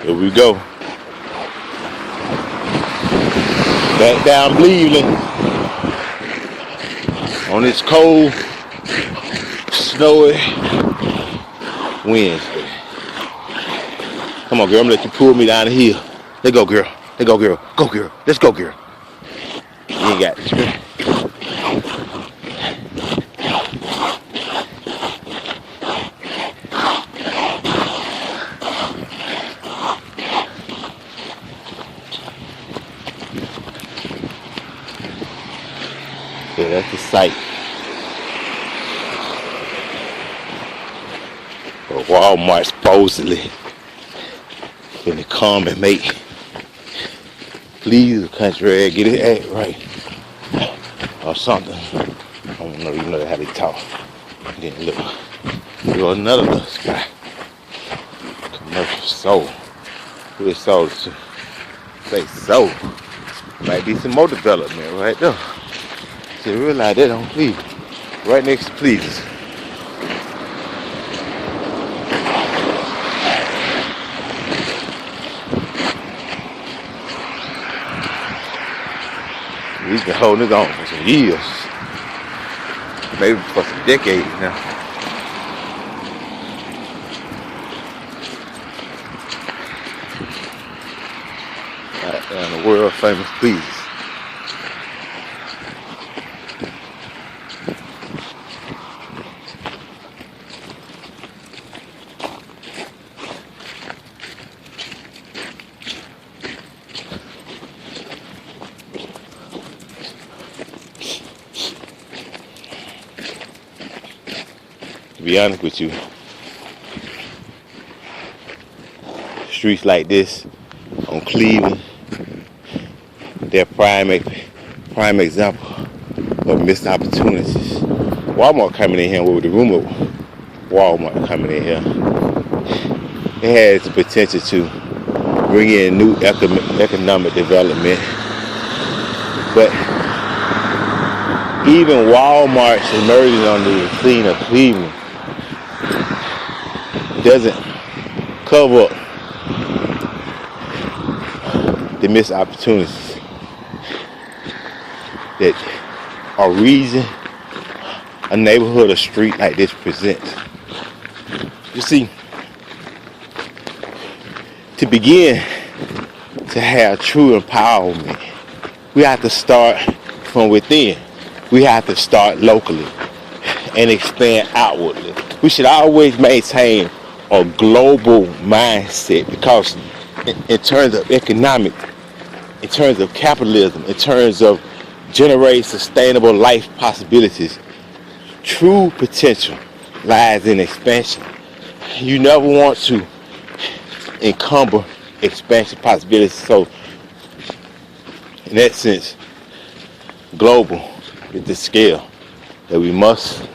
Here we go. Back down Cleveland on this cold, snowy Wednesday. Come on, girl. I'm gonna let you pull me down the hill. Let's go, girl. Let's go, girl. Go, girl. Let's go, girl. You ain't got this, girl. Yeah, that's the site. But Walmart supposedly gonna come and make leave the country and get it act right or something. I don't know, you know how they talk. Then look another little spot. Commercial soul. Who is sold to? Say soul. Might be some more development right there. So realize that on Cleveland. Right next to Pleasers. We've been holding it on for some years. Maybe for some decades now. Right down the world famous Pleasers. To be honest with you, streets like this on Cleveland, they're prime example of missed opportunities. Walmart coming in here with the rumor Walmart coming in here, it has the potential to bring in new economic development. But even Walmart's emerging on the scene of Cleveland doesn't cover up the missed opportunities that a reason a neighborhood or street like this presents. You see, to begin to have true empowerment, we have to start from within. We have to start locally and expand outwardly. We should always maintain a global mindset because in terms of economic, in terms of capitalism, in terms of generating sustainable life possibilities, true potential lies in expansion. You never want to encumber expansion possibilities. So in that sense, global is the scale that we must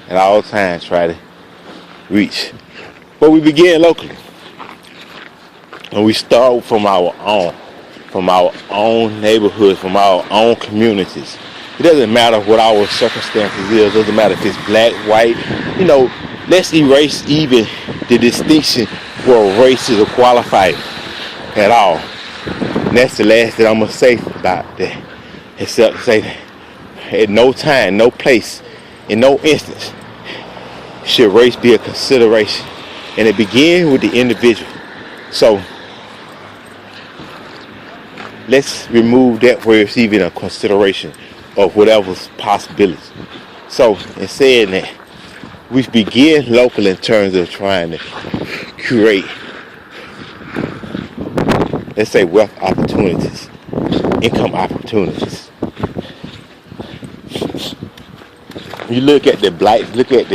at all times try to reach. But we begin locally. And we start from our own neighborhoods, from our own communities. It doesn't matter what our circumstances is, it doesn't matter if it's black, white, let's erase even the distinction where races are qualified at all. And that's the last that I'm gonna say about that. Except to say that at no time, no place, in no instance should race be a consideration. And it begins with the individual. So let's remove that where it's even a consideration of whatever's possibility. So in saying that, we begin local in terms of trying to create, let's say, wealth opportunities, income opportunities. You look at the blight, look at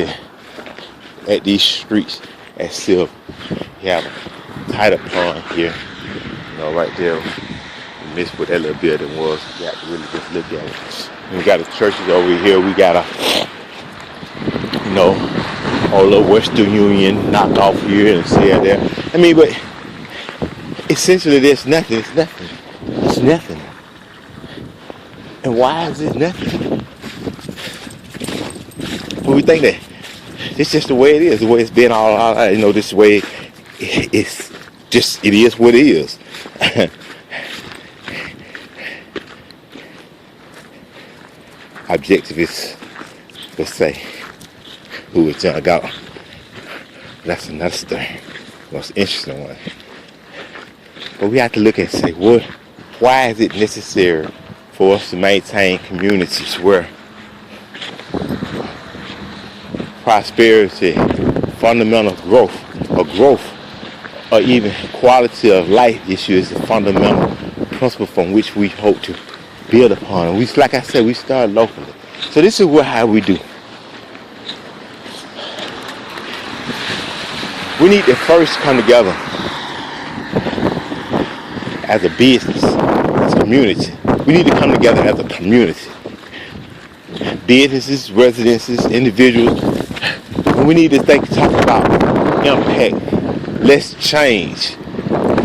these streets as if you have a tighter pond here, right there. You miss what that little building was. You have to really just look at it. And we got the churches over here. We got a little Western Union knockoff here and see there. I mean, but essentially there's nothing. It's nothing. It's nothing. And why is it nothing? Well, we think that it's just the way it is, the way it's been all this way it's just, it is what it is. Objectivists would say, who was John Galt. That's another story, most interesting one. But we have to look and say, why is it necessary for us to maintain communities where prosperity, fundamental growth, or even quality of life issue is the fundamental principle from which we hope to build upon. And we, like I said, we start locally. So this is how we do. We need to first come together as a business, as a community. We need to come together as a community. Businesses, residences, individuals. And we need to talk about impact. Let's change.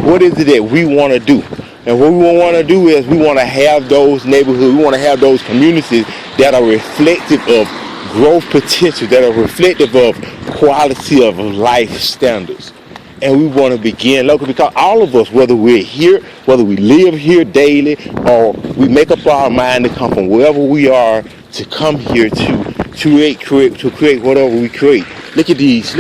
What is it that we want to do? And what we want to do is we want to have those neighborhoods, we want to have those communities that are reflective of growth potential, that are reflective of quality of life standards. And we want to begin locally, because all of us, whether we're here, whether we live here daily, or we make up our mind to come from wherever we are to come here to create whatever we create. Look at these,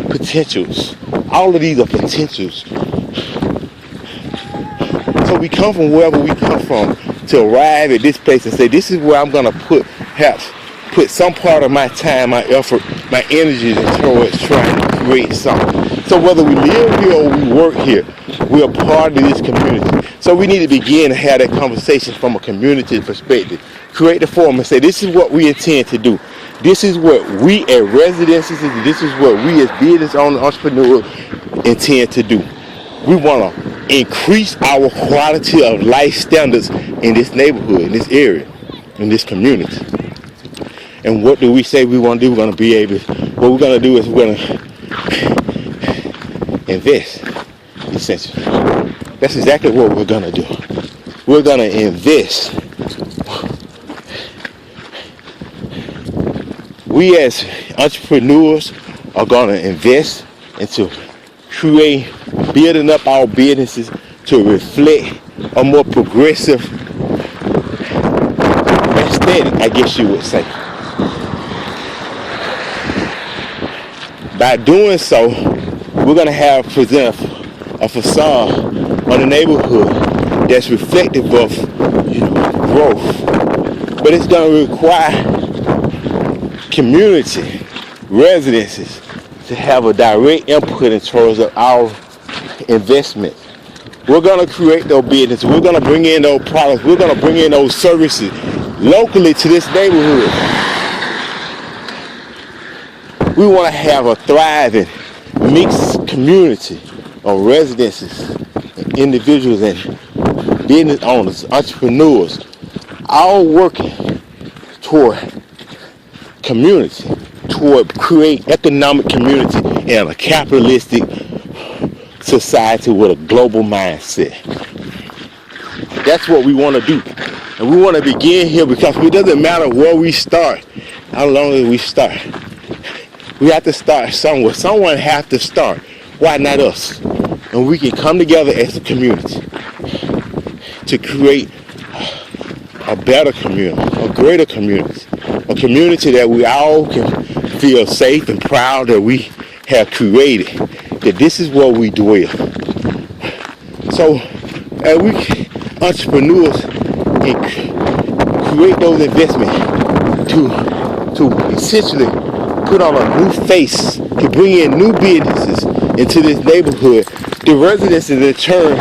potentials. All of these are potentials. So we come from wherever we come from to arrive at this place and say, this is where I'm going to put some part of my time, my effort, my energy towards trying to create something. So whether we live here or we work here, we're part of this community. So we need to begin to have that conversation from a community perspective. Create the forum and say, this is what we intend to do. This is what we as residences, this is what we as business owners, entrepreneurs intend to do. We want to increase our quality of life standards in this neighborhood, in this area, in this community. And what do we say we want to do? We're going to be able, what we're going to do is we're going to invest, essentially. That's exactly what we're going to do. We're going to invest. We as entrepreneurs are going to invest into building up our businesses to reflect a more progressive aesthetic, I guess you would say. By doing so, we're going to present a facade on the neighborhood that's reflective of growth. But it's going to require community, residences, to have a direct input in terms of our investment. We're going to create those businesses. We're going to bring in those products. We're going to bring in those services locally to this neighborhood. We want to have a thriving, mixed community of residences, individuals, and business owners, entrepreneurs, all working toward community, toward create economic community in a capitalistic society with a global mindset. That's what we want to do. And we want to begin here, because it doesn't matter where we start, how long as we start. We have to start somewhere. Someone has to start. Why not us? And we can come together as a community to create a better community, a greater community, a community that we all can feel safe and proud that we have created, that this is where we dwell. So as we entrepreneurs can create those investments to essentially put on a new face, to bring in new businesses into this neighborhood, the residents in turn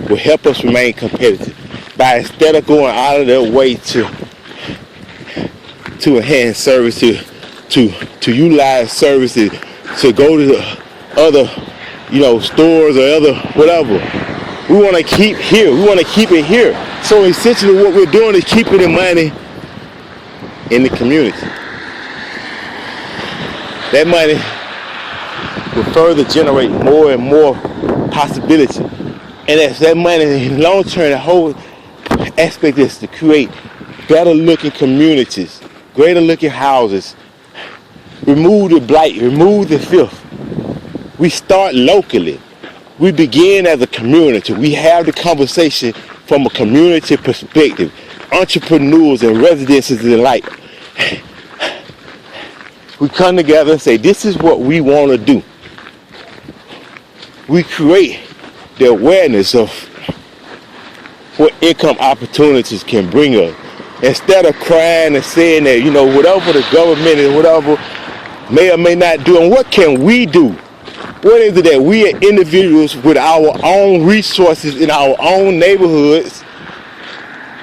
will help us remain competitive by, instead of going out of their way to enhance services, to utilize services, to go to the other stores or other whatever. We want to keep here. We want to keep it here. So essentially what we're doing is keeping the money in the community. That money will further generate more and more possibility. And as that money in long term, the whole aspect is to create better looking communities, greater looking houses, remove the blight, remove the filth. We start locally. We begin as a community. We have the conversation from a community perspective. Entrepreneurs and residences alike. We come together and say, this is what we want to do. We create the awareness of what income opportunities can bring us. Instead of crying and saying that, whatever the government and whatever may or may not do, and what can we do? What is it that we are individuals with our own resources in our own neighborhoods,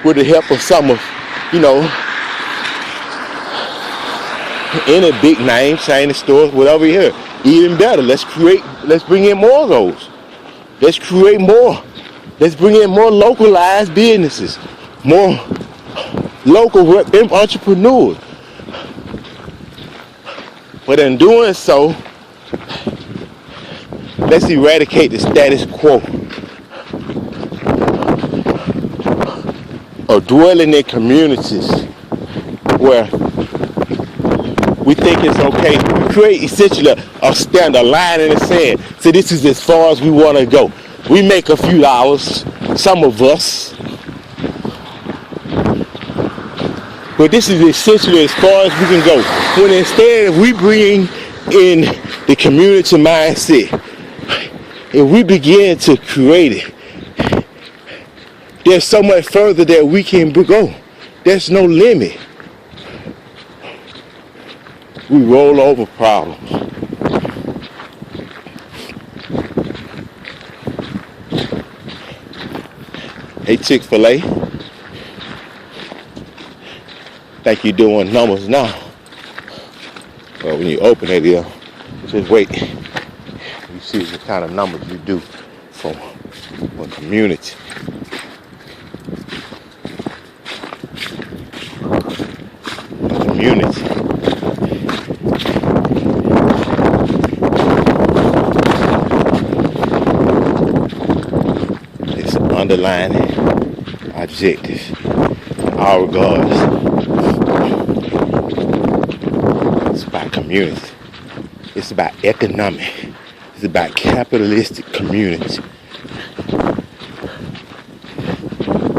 with the help of some of, any big name, chain stores, whatever here. Even better, let's bring in more of those. Let's create more. Let's bring in more localized businesses, more local entrepreneurs. But in doing so, let's eradicate the status quo of dwelling in communities where we think it's okay. We create essentially a standard line in the sand. So this is as far as we want to go. We make a few dollars, some of us. But this is essentially as far as we can go. When instead if we bring in the community mindset, if we begin to create it, there's so much further that we can go. There's no limit. We roll over problems. Hey, Chick-fil-A, think you're doing numbers now. Well, when you open it here, just wait. You see the kind of numbers you do from a community. A community. It's an underlying objective in our regards. It's about community. It's about economic. It's about capitalistic community.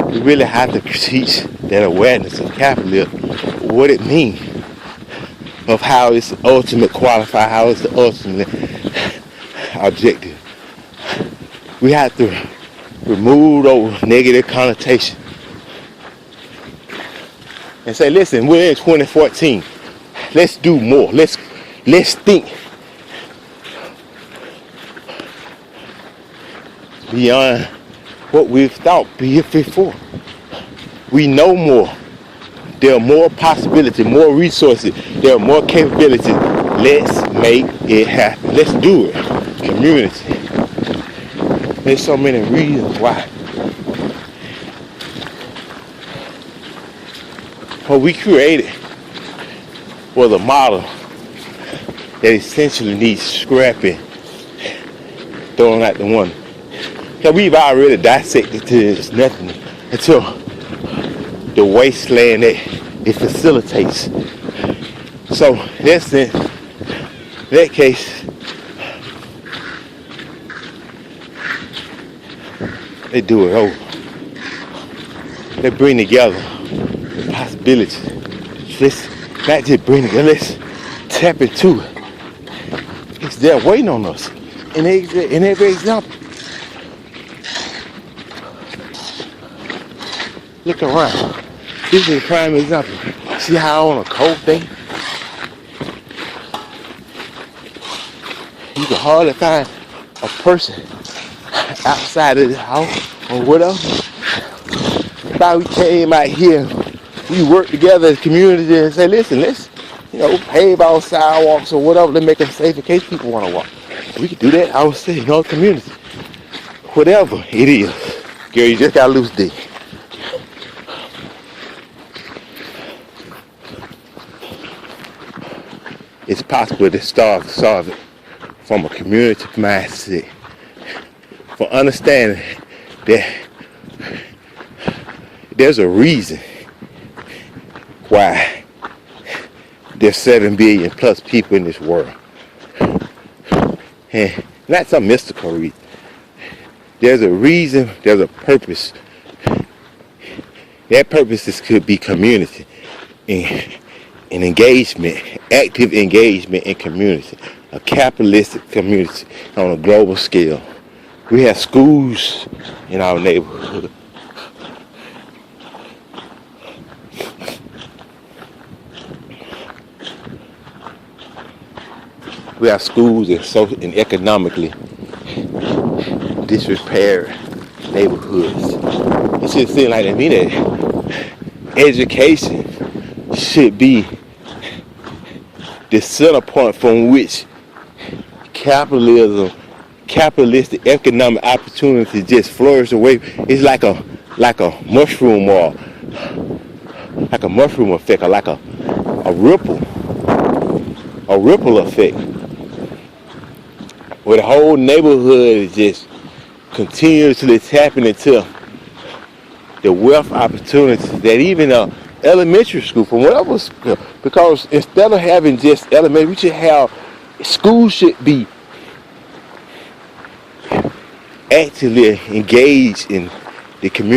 We really have to teach that awareness of capitalism, what it means, of how it's ultimate qualified, how it's the ultimate objective. We have to remove those negative connotations and say, listen, we're in 2014. Let's do more. Let's think beyond what we've thought before. We know more. There are more possibilities, more resources. There are more capabilities. Let's make it happen. Let's do it. Community. There's so many reasons why. What we created was a model that essentially needs scrapping, throwing out the one. Because we've already dissected to this nothing until the wasteland that it facilitates. So that's in that case, they do it over. They bring together the possibilities. Let's not just bring it together, let's tap into it. It's there waiting on us in every example. Look around. This is a prime example. See how on a cold day, you can hardly find a person outside of the house or whatever. Thought we came out here, we work together as a community and say, listen, let's, pave our sidewalks or whatever to make them safe in case people want to walk. We could do that, I would say, in our community. Whatever it is. Girl, you just got a loose dick. It's possible to solve it from a community mindset. For understanding that there's a reason why there's 7 billion plus people in this world. And not some mystical reason. There's a reason, there's a purpose. That purpose could be community and engagement, active engagement in community, a capitalistic community on a global scale. We have schools in our neighborhood. We have schools in economically disrepaired neighborhoods. It should seem like to me that education should be the center point from which capitalistic economic opportunity just flourish away. It's like a mushroom or like a mushroom effect, or like a ripple effect, where the whole neighborhood is just continuously tapping into the wealth opportunities that even elementary school, from whatever school, because instead of having just elementary, we should have, schools should be actively engaged in the community.